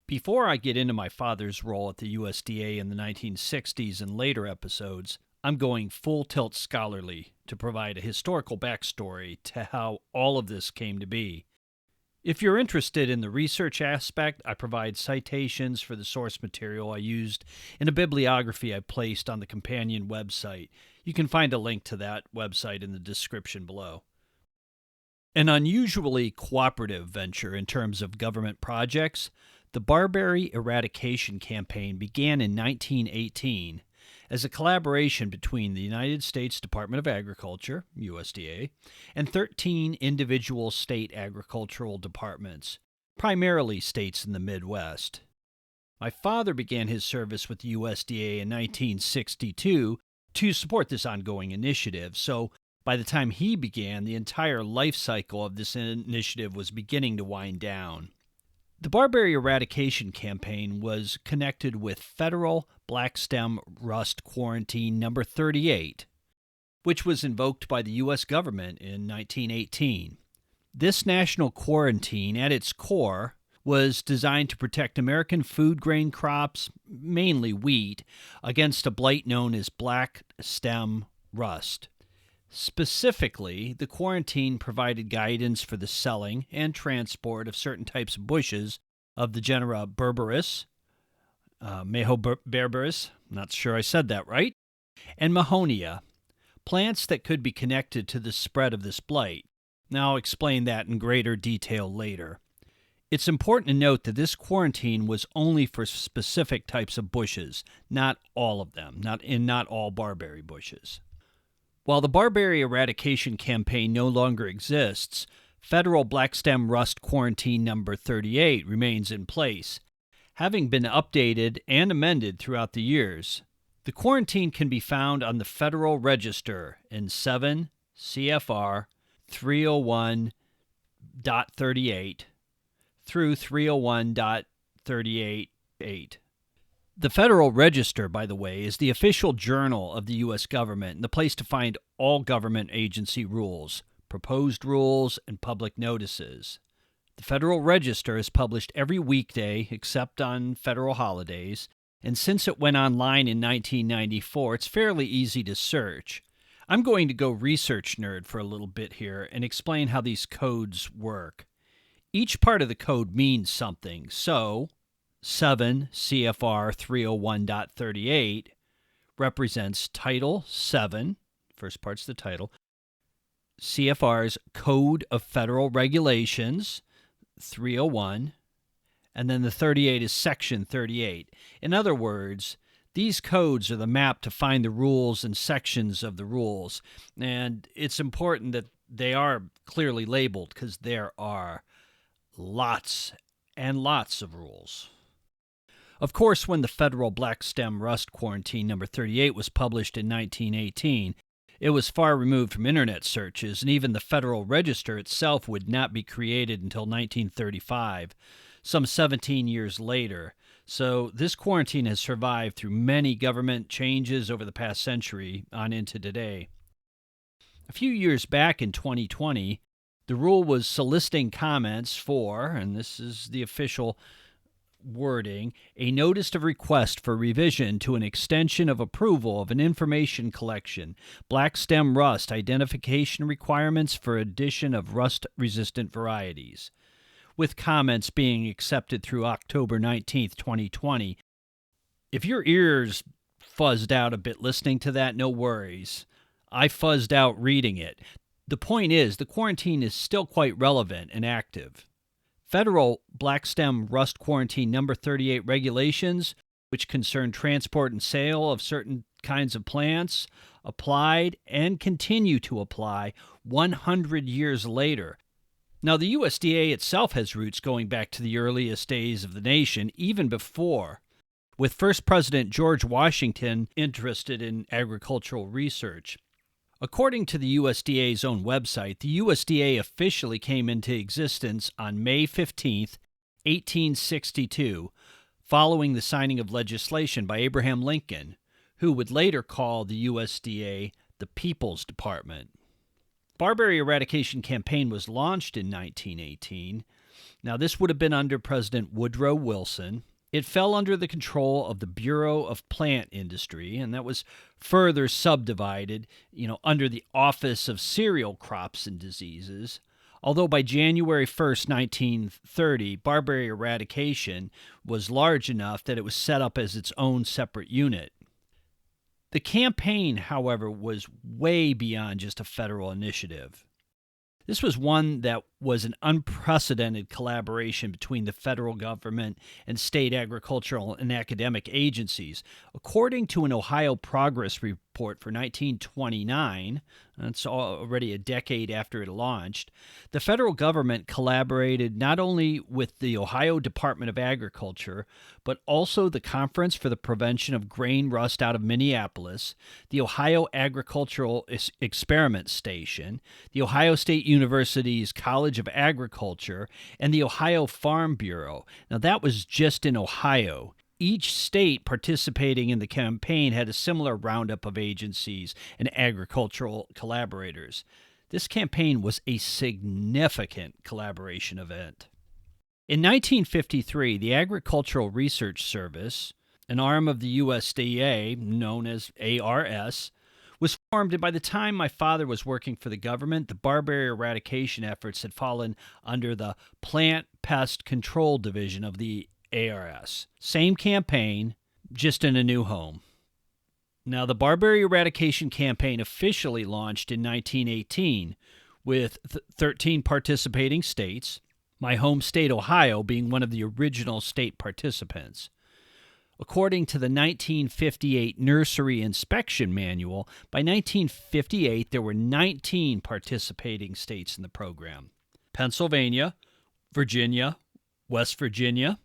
Before I get into my father's role at the USDA in the 1960s and later episodes, I'm going full tilt scholarly to provide a historical backstory to how all of this came to be. If you're interested in the research aspect, I provide citations for the source material I used in a bibliography I placed on the companion website. You can find a link to that website in the description below. An unusually cooperative venture in terms of government projects, the Barberry Eradication Campaign began in 1918 as a collaboration between the United States Department of Agriculture, USDA, and 13 individual state agricultural departments, primarily states in the Midwest. My father began his service with the USDA in 1962 to support this ongoing initiative, so by the time he began, the entire life cycle of this initiative was beginning to wind down. The Barberry Eradication Campaign was connected with Federal Black Stem Rust Quarantine No. 38, which was invoked by the U.S. government in 1918. This national quarantine, at its core, was designed to protect American food grain crops, mainly wheat, against a blight known as black stem rust. Specifically, the quarantine provided guidance for the selling and transport of certain types of bushes of the genera Berberis, Berberis, not sure I said that right, and Mahonia, plants that could be connected to the spread of this blight. Now I'll explain that in greater detail later. It's important to note that this quarantine was only for specific types of bushes, not all of them, not all barberry bushes. While the Barberry Eradication Campaign no longer exists, Federal Black Stem Rust Quarantine No. 38 remains in place, having been updated and amended throughout the years. The quarantine can be found on the Federal Register in 7 CFR 301.38 through 301.388. The Federal Register, by the way, is the official journal of the U.S. government and the place to find all government agency rules, proposed rules, and public notices. The Federal Register is published every weekday except on federal holidays, and since it went online in 1994, it's fairly easy to search. I'm going to go research nerd for a little bit here and explain how these codes work. Each part of the code means something, so 7 CFR 301.38 represents Title 7, first part's the title, CFR's Code of Federal Regulations, 301, and then the 38 is Section 38. In other words, these codes are the map to find the rules and sections of the rules, and it's important that they are clearly labeled because there are lots and lots of rules. Of course, when the Federal Black Stem Rust Quarantine No. 38 was published in 1918, it was far removed from internet searches, and even the Federal Register itself would not be created until 1935, some 17 years later. So this quarantine has survived through many government changes over the past century on into today. A few years back in 2020, the rule was soliciting comments for, and this is the official wording, a notice of request for revision to an extension of approval of an information collection, black stem rust identification requirements for addition of rust-resistant varieties, with comments being accepted through October 19th, 2020. If your ears fuzzed out a bit listening to that, no worries. I fuzzed out reading it. The point is, the quarantine is still quite relevant and active. Federal Black Stem Rust Quarantine No. 38 regulations, which concern transport and sale of certain kinds of plants, applied and continue to apply 100 years later. Now, the USDA itself has roots going back to the earliest days of the nation, even before, with first President George Washington interested in agricultural research. According to the USDA's own website, the USDA officially came into existence on May 15, 1862, following the signing of legislation by Abraham Lincoln, who would later call the USDA the People's Department. Barberry Eradication Campaign was launched in 1918. Now, this would have been under President Woodrow Wilson. It fell under the control of the Bureau of Plant Industry, and that was further subdivided, under the Office of Cereal Crops and Diseases. Although by January 1st, 1930, barberry eradication was large enough that it was set up as its own separate unit. The campaign, however, was way beyond just a federal initiative. This was one that was an unprecedented collaboration between the federal government and state agricultural and academic agencies. According to an Ohio Progress Report for 1929, that's already a decade after it launched, the federal government collaborated not only with the Ohio Department of Agriculture, but also the Conference for the Prevention of Grain Rust out of Minneapolis, the Ohio Agricultural Experiment Station, the Ohio State University's College of Agriculture, and the Ohio Farm Bureau. Now, that was just in Ohio. Each state participating in the campaign had a similar roundup of agencies and agricultural collaborators. This campaign was a significant collaboration event. In 1953, the Agricultural Research Service, an arm of the USDA known as ARS, was formed, and by the time my father was working for the government, the barberry eradication efforts had fallen under the Plant Pest Control Division of the ARS. Same campaign, just in a new home. Now, the Barberry Eradication Campaign officially launched in 1918 with 13 participating states, my home state, Ohio, being one of the original state participants. According to the 1958 Nursery Inspection Manual, by 1958 there were 19 participating states in the program: Pennsylvania, Virginia, West Virginia,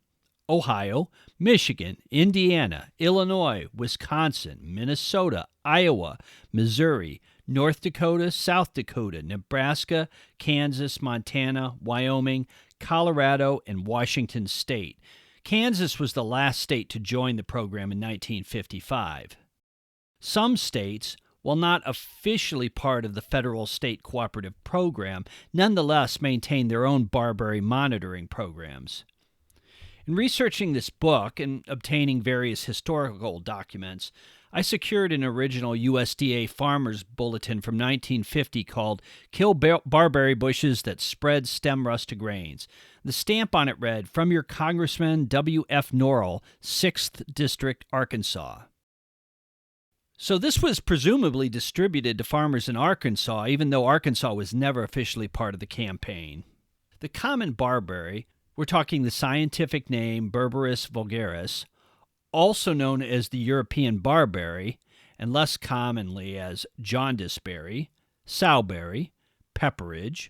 Ohio, Michigan, Indiana, Illinois, Wisconsin, Minnesota, Iowa, Missouri, North Dakota, South Dakota, Nebraska, Kansas, Montana, Wyoming, Colorado, and Washington State. Kansas was the last state to join the program in 1955. Some states, while not officially part of the federal state cooperative program, nonetheless maintained their own barberry monitoring programs. In researching this book and obtaining various historical documents, I secured an original USDA Farmers Bulletin from 1950 called "Kill Barberry Bushes That Spread Stem Rust to Grains." The stamp on it read, "From your Congressman W.F. Norrell, 6th District, Arkansas." So this was presumably distributed to farmers in Arkansas, even though Arkansas was never officially part of the campaign. The common barberry, we're talking the scientific name Berberis vulgaris, also known as the European barberry, and less commonly as jaundiceberry, sowberry, pepperidge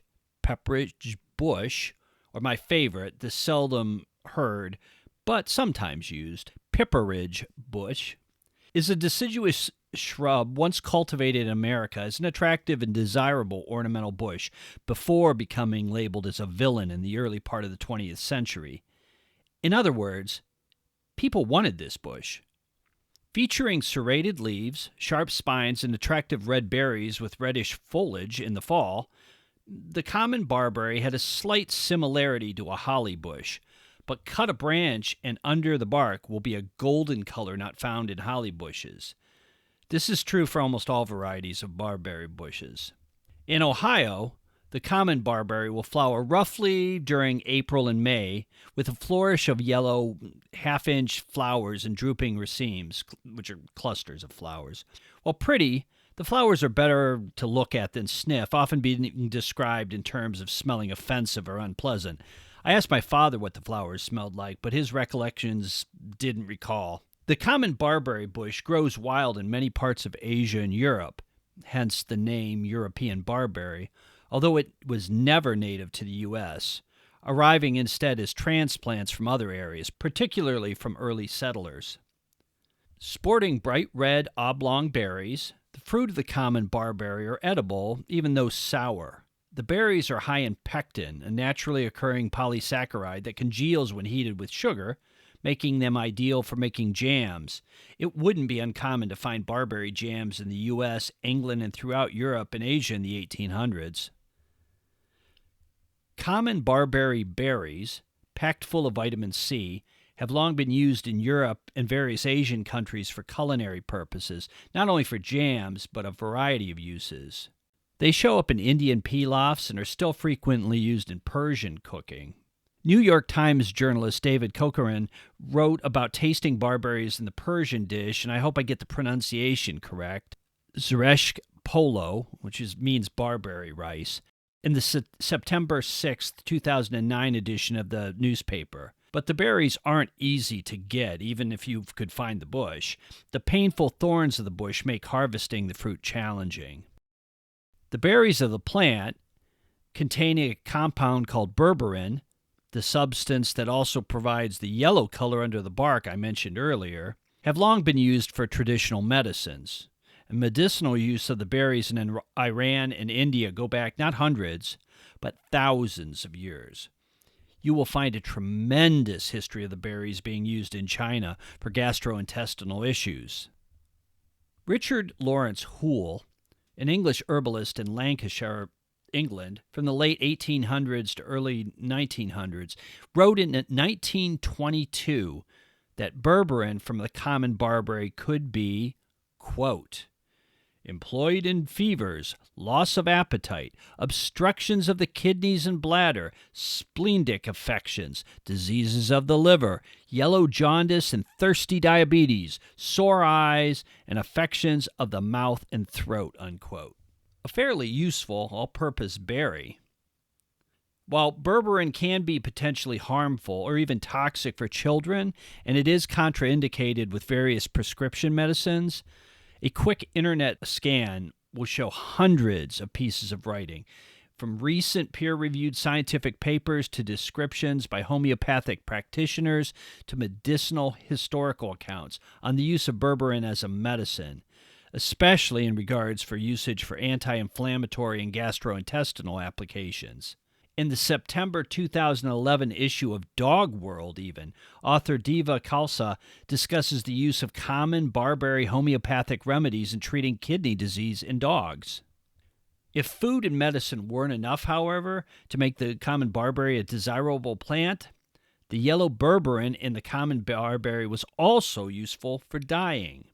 bush, or my favorite, the seldom heard but sometimes used, pipperidge bush, is a deciduous shrub once cultivated in America as an attractive and desirable ornamental bush before becoming labeled as a villain in the early part of the 20th century. In other words, people wanted this bush. Featuring serrated leaves, sharp spines, and attractive red berries with reddish foliage in the fall, the common barberry had a slight similarity to a holly bush, but cut a branch and under the bark will be a golden color not found in holly bushes. This is true for almost all varieties of barberry bushes. In Ohio, the common barberry will flower roughly during April and May with a flourish of yellow half-inch flowers and drooping racemes, which are clusters of flowers. While pretty, the flowers are better to look at than sniff, often being described in terms of smelling offensive or unpleasant. I asked my father what the flowers smelled like, but his recollections didn't recall. The common barberry bush grows wild in many parts of Asia and Europe, hence the name European barberry, although it was never native to the U.S., arriving instead as transplants from other areas, particularly from early settlers. Sporting bright red oblong berries, the fruit of the common barberry are edible, even though sour. The berries are high in pectin, a naturally occurring polysaccharide that congeals when heated with sugar, making them ideal for making jams. It wouldn't be uncommon to find barberry jams in the U.S., England, and throughout Europe and Asia in the 1800s. Common barberry berries, packed full of vitamin C, have long been used in Europe and various Asian countries for culinary purposes, not only for jams, but a variety of uses. They show up in Indian pilafs and are still frequently used in Persian cooking. New York Times journalist David Corcoran wrote about tasting barberries in the Persian dish, and I hope I get the pronunciation correct, Zeresh polo, which means barberry rice, in the September 6, 2009 edition of the newspaper. But the berries aren't easy to get, even if you could find the bush. The painful thorns of the bush make harvesting the fruit challenging. The berries of the plant, containing a compound called berberin, the substance that also provides the yellow color under the bark I mentioned earlier, have long been used for traditional medicines. And medicinal use of the berries in Iran and India go back not hundreds, but thousands of years. You will find a tremendous history of the berries being used in China for gastrointestinal issues. Richard Lawrence Hoole, an English herbalist in Lancashire, England, from the late 1800s to early 1900s, wrote in 1922 that berberin from the common barberry could be, quote, employed in fevers, loss of appetite, obstructions of the kidneys and bladder, splenic affections, diseases of the liver, yellow jaundice and thirsty diabetes, sore eyes, and affections of the mouth and throat, unquote. A fairly useful all-purpose berry. While berberin can be potentially harmful or even toxic for children, and it is contraindicated with various prescription medicines, a quick internet scan will show hundreds of pieces of writing, from recent peer-reviewed scientific papers to descriptions by homeopathic practitioners to medicinal historical accounts on the use of berberin as a medicine, especially in regards for usage for anti-inflammatory and gastrointestinal applications. In the September 2011 issue of Dog World, even, author Diva Khalsa discusses the use of common barberry homeopathic remedies in treating kidney disease in dogs. If food and medicine weren't enough, however, to make the common barberry a desirable plant, the yellow berberin in the common barberry was also useful for dyeing.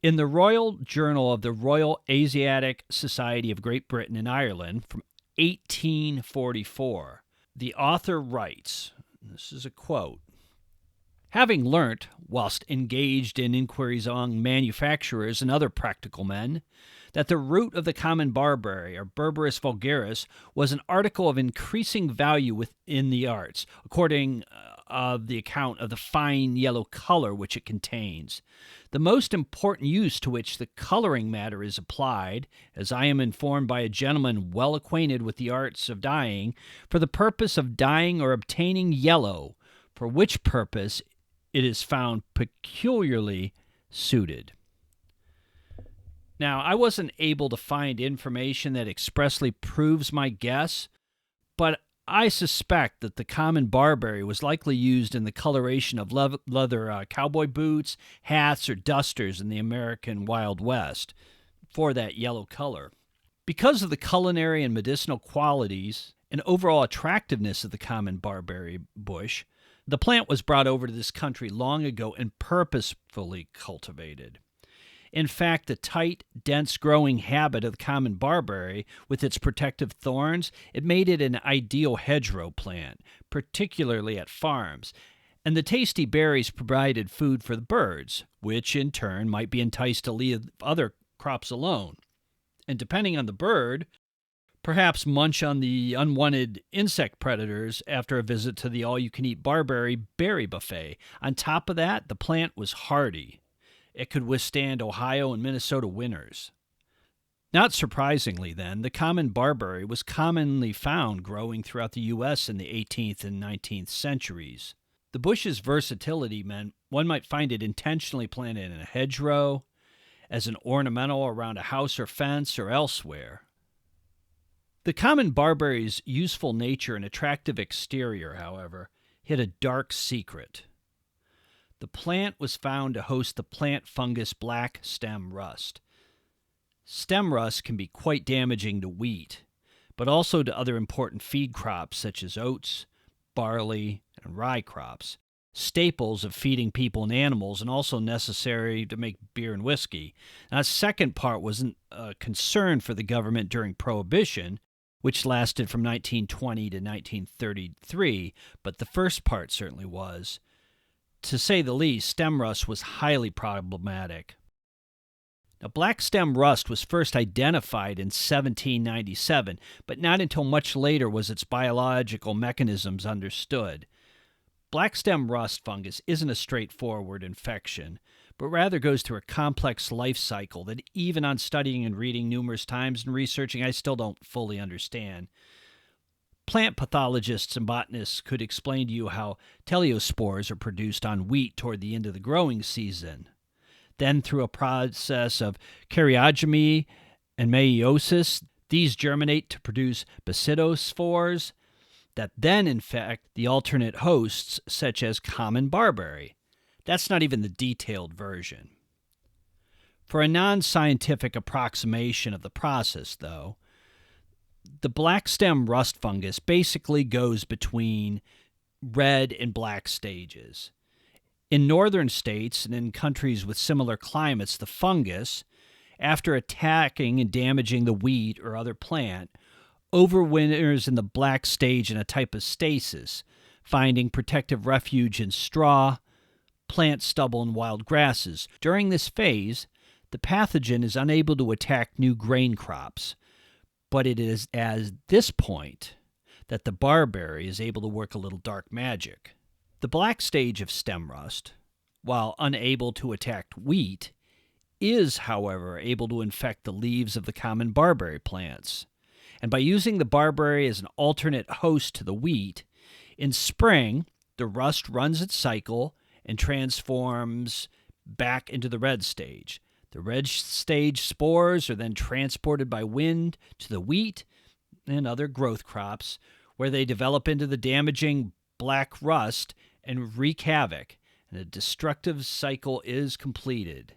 In the Royal Journal of the Royal Asiatic Society of Great Britain and Ireland from 1844, the author writes, this is a quote, having learnt, whilst engaged in inquiries among manufacturers and other practical men, that the root of the common barberry, or Berberis vulgaris, was an article of increasing value within the arts, according of the account of the fine yellow color which it contains. The most important use to which the coloring matter is applied, as I am informed by a gentleman well acquainted with the arts of dyeing, for the purpose of dyeing or obtaining yellow, for which purpose it is found peculiarly suited. Now, I wasn't able to find information that expressly proves my guess, but I suspect that the common barberry was likely used in the coloration of leather cowboy boots, hats, or dusters in the American Wild West for that yellow color. Because of the culinary and medicinal qualities and overall attractiveness of the common barberry bush, the plant was brought over to this country long ago and purposefully cultivated. In fact, the tight, dense growing habit of the common barberry, with its protective thorns, it made it an ideal hedgerow plant, particularly at farms, and the tasty berries provided food for the birds, which in turn might be enticed to leave other crops alone, and depending on the bird, perhaps munch on the unwanted insect predators after a visit to the all-you-can-eat barberry berry buffet. On top of that, the plant was hardy. It could withstand Ohio and Minnesota winters. Not surprisingly, then, the common barberry was commonly found growing throughout the U.S. in the 18th and 19th centuries. The bush's versatility meant one might find it intentionally planted in a hedgerow, as an ornamental around a house or fence, or elsewhere. The common barberry's useful nature and attractive exterior, however, hid a dark secret. The plant was found to host the plant fungus black stem rust. Stem rust can be quite damaging to wheat, but also to other important feed crops such as oats, barley, and rye crops, staples of feeding people and animals, and also necessary to make beer and whiskey. Now, the second part wasn't a concern for the government during Prohibition, which lasted from 1920 to 1933, but the first part certainly was. To say the least, stem rust was highly problematic. Now, black stem rust was first identified in 1797, but not until much later was its biological mechanisms understood. Black stem rust fungus isn't a straightforward infection, but rather goes through a complex life cycle that even on studying and reading numerous times and researching, I still don't fully understand. Plant pathologists and botanists could explain to you how teleospores are produced on wheat toward the end of the growing season. Then, through a process of karyogamy and meiosis, these germinate to produce basidospores that then infect the alternate hosts, such as common barberry. That's not even the detailed version. For a non-scientific approximation of the process, though, the black stem rust fungus basically goes between red and black stages. In northern states and in countries with similar climates, the fungus, after attacking and damaging the wheat or other plant, overwinters in the black stage in a type of stasis, finding protective refuge in straw, plant stubble, and wild grasses. During this phase, the pathogen is unable to attack new grain crops, but it is at this point that the barberry is able to work a little dark magic. The black stage of stem rust, while unable to attack wheat, is, however, able to infect the leaves of the common barberry plants. And by using the barberry as an alternate host to the wheat, in spring, the rust runs its cycle and transforms back into the red stage. The red stage spores are then transported by wind to the wheat and other growth crops, where they develop into the damaging black rust and wreak havoc, and the destructive cycle is completed.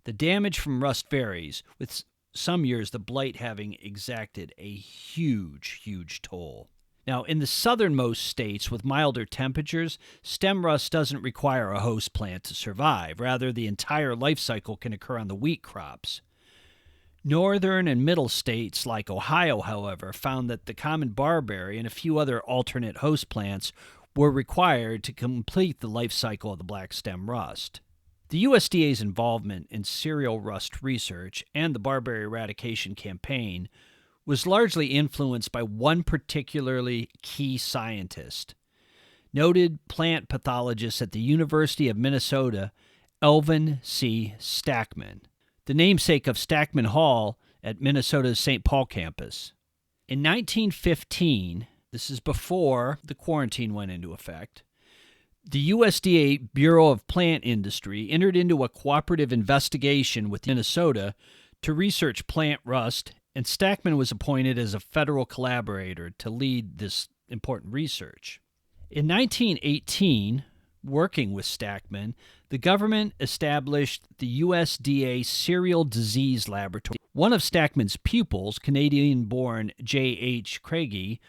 The damage from rust varies, with some years the blight having exacted a huge toll. Now, in the southernmost states with milder temperatures, stem rust doesn't require a host plant to survive. Rather, the entire life cycle can occur on the wheat crops. Northern and middle states like Ohio, however, found that the common barberry and a few other alternate host plants were required to complete the life cycle of the black stem rust. The USDA's involvement in cereal rust research and the Barberry Eradication Campaign was largely influenced by one particularly key scientist, noted plant pathologist at the University of Minnesota, Elvin C. Stackman, the namesake of Stackman Hall at Minnesota's St. Paul campus. In 1915, this is before the quarantine went into effect, the USDA Bureau of Plant Industry entered into a cooperative investigation with Minnesota to research plant rust, and Stackman was appointed as a federal collaborator to lead this important research. In 1918, working with Stackman, the government established the USDA Cereal Disease Laboratory. One of Stackman's pupils, Canadian-born J.H. Craigie,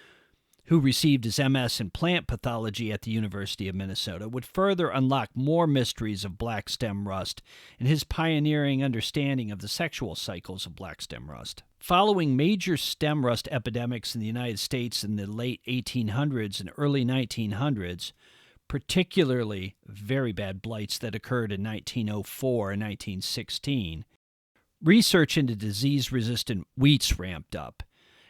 who received his MS in plant pathology at the University of Minnesota, would further unlock more mysteries of black stem rust and his pioneering understanding of the sexual cycles of black stem rust. Following major stem rust epidemics in the United States in the late 1800s and early 1900s, particularly very bad blights that occurred in 1904 and 1916, research into disease-resistant wheats ramped up.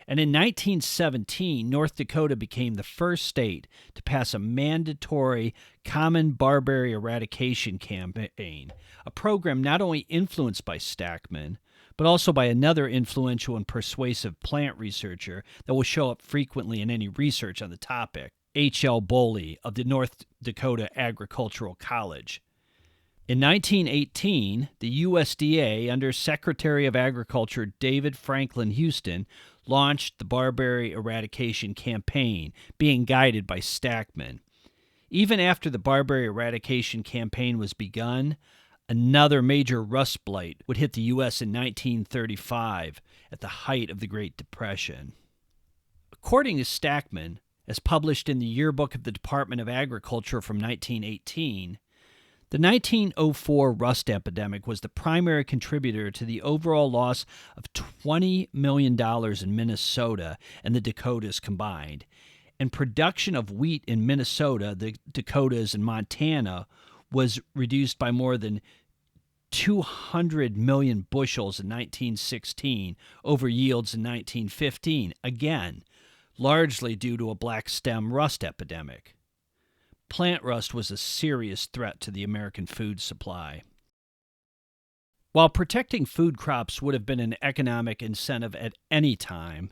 And in 1917, North Dakota became the first state to pass a mandatory common barberry eradication campaign, a program not only influenced by Stackman, but also by another influential and persuasive plant researcher that will show up frequently in any research on the topic, H.L. Boley of the North Dakota Agricultural College. In 1918, the USDA, under Secretary of Agriculture David Franklin Houston, launched the Barberry Eradication Campaign, being guided by Stackman. Even after the Barberry Eradication Campaign was begun, another major rust blight would hit the U.S. in 1935 at the height of the Great Depression. According to Stackman, as published in the Yearbook of the Department of Agriculture from 1918, the 1904 rust epidemic was the primary contributor to the overall loss of $20 million in Minnesota and the Dakotas combined, and production of wheat in Minnesota, the Dakotas, and Montana was reduced by more than 200 million bushels in 1916 over yields in 1915, again, largely due to a black stem rust epidemic. Plant rust was a serious threat to the American food supply. While protecting food crops would have been an economic incentive at any time,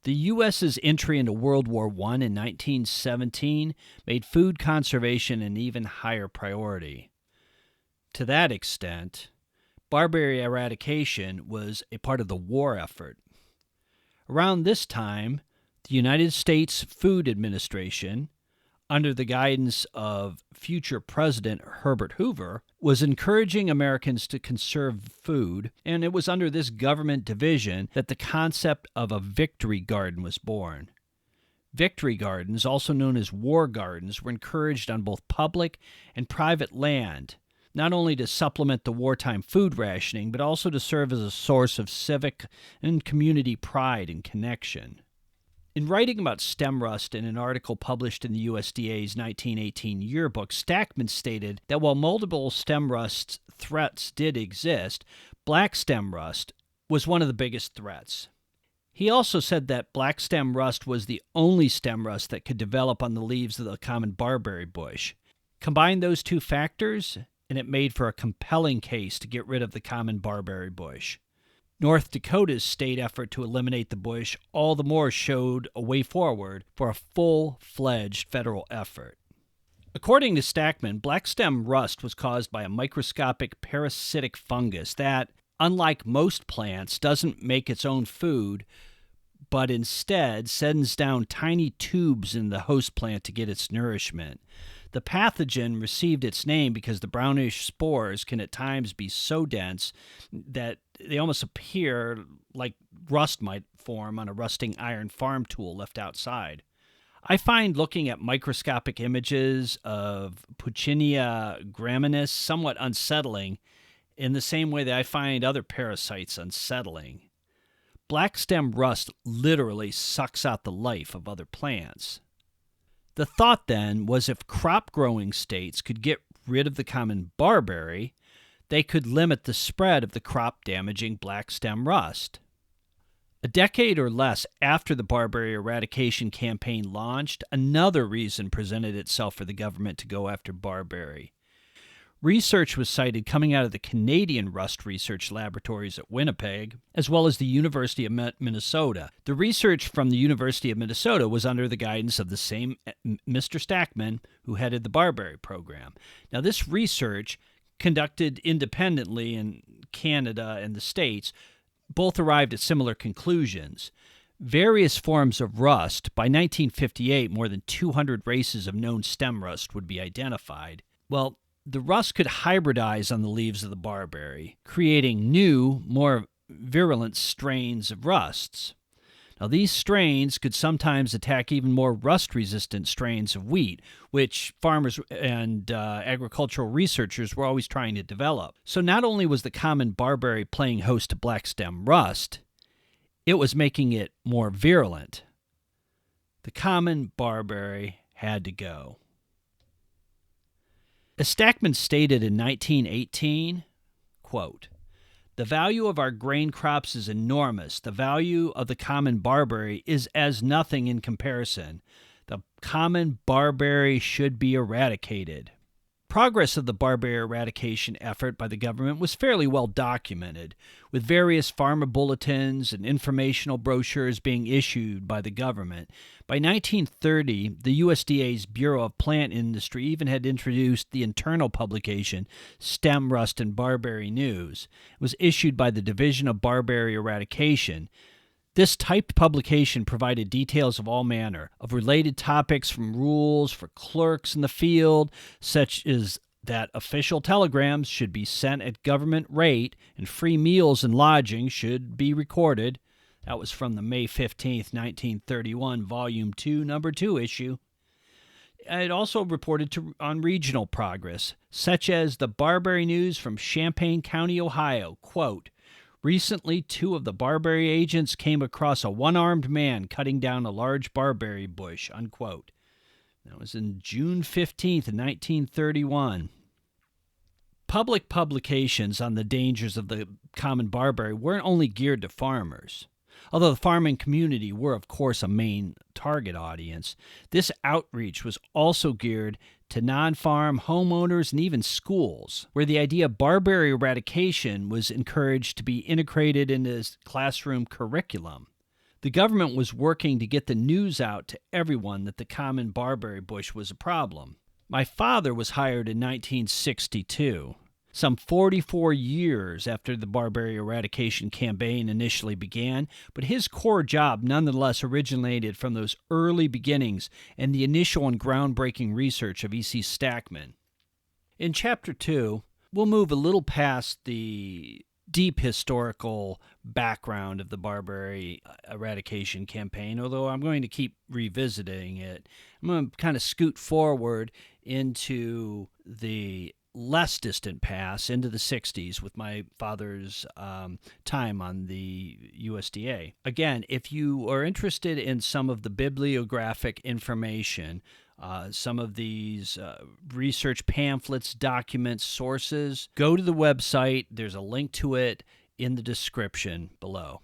the U.S.'s entry into World War I in 1917 made food conservation an even higher priority. To that extent, barberry eradication was a part of the war effort. Around this time, the United States Food Administration, under the guidance of future President Herbert Hoover, was encouraging Americans to conserve food, and it was under this government division that the concept of a victory garden was born. Victory gardens, also known as war gardens, were encouraged on both public and private land, not only to supplement the wartime food rationing, but also to serve as a source of civic and community pride and connection. In writing about stem rust in an article published in the USDA's 1918 yearbook, Stackman stated that while multiple stem rust threats did exist, black stem rust was one of the biggest threats. He also said that black stem rust was the only stem rust that could develop on the leaves of the common barberry bush. Combine those two factors, and it made for a compelling case to get rid of the common barberry bush. North Dakota's state effort to eliminate the bush all the more showed a way forward for a full-fledged federal effort. According to Stackman, black stem rust was caused by a microscopic parasitic fungus that, unlike most plants, doesn't make its own food, but instead sends down tiny tubes in the host plant to get its nourishment. The pathogen received its name because the brownish spores can at times be so dense that they almost appear like rust might form on a rusting iron farm tool left outside. I find looking at microscopic images of Puccinia graminis somewhat unsettling, in the same way that I find other parasites unsettling. Black stem rust literally sucks out the life of other plants. The thought then was if crop-growing states could get rid of the common barberry, they could limit the spread of the crop-damaging black stem rust. A decade or less after the Barberry Eradication Campaign launched, another reason presented itself for the government to go after barberry. Research was cited coming out of the Canadian Rust Research Laboratories at Winnipeg, as well as the University of Minnesota. The research from the University of Minnesota was under the guidance of the same Mr. Stackman, who headed the barberry program. Now, this research, conducted independently in Canada and the States, both arrived at similar conclusions. Various forms of rust. By 1958, more than 200 races of known stem rust would be identified. Well, the rust could hybridize on the leaves of the barberry, creating new, more virulent strains of rusts. Now, these strains could sometimes attack even more rust-resistant strains of wheat, which farmers and agricultural researchers were always trying to develop. So not only was the common barberry playing host to black stem rust, it was making it more virulent. The common barberry had to go. As Stackman stated in 1918, quote, "The value of our grain crops is enormous. The value of the common barberry is as nothing in comparison. The common barberry should be eradicated." Progress of the barberry eradication effort by the government was fairly well documented, with various farmer bulletins and informational brochures being issued by the government. By 1930, the USDA's Bureau of Plant Industry even had introduced the internal publication Stem Rust and Barberry News. It was issued by the Division of Barberry Eradication. This typed publication provided details of all manner of related topics, from rules for clerks in the field, such as that official telegrams should be sent at government rate and free meals and lodging should be recorded, That was from the May 15th, 1931, Volume 2, Number 2 issue. It also reported on regional progress, such as the Barberry News from Champaign County, Ohio. Quote, recently, 2 of the Barberry agents came across a one-armed man cutting down a large barberry bush, unquote. That was in June 15th, 1931. Public publications on the dangers of the common barberry weren't only geared to farmers. Although the farming community were, of course, a main target audience, this outreach was also geared to non-farm homeowners and even schools, where the idea of barberry eradication was encouraged to be integrated into classroom curriculum. The government was working to get the news out to everyone that the common barberry bush was a problem. My father was hired in 1962, some 44 years after the Barberry Eradication Campaign initially began, but his core job nonetheless originated from those early beginnings and the initial and groundbreaking research of E.C. Stackman. In Chapter 2, we'll move a little past the deep historical background of the Barberry Eradication Campaign, although I'm going to keep revisiting it. I'm going to kind of scoot forward into the less distant past, into the 60s, with my father's time on the USDA. Again, if you are interested in some of the bibliographic information, some of these research pamphlets, documents, sources, go to the website. There's a link to it in the description below.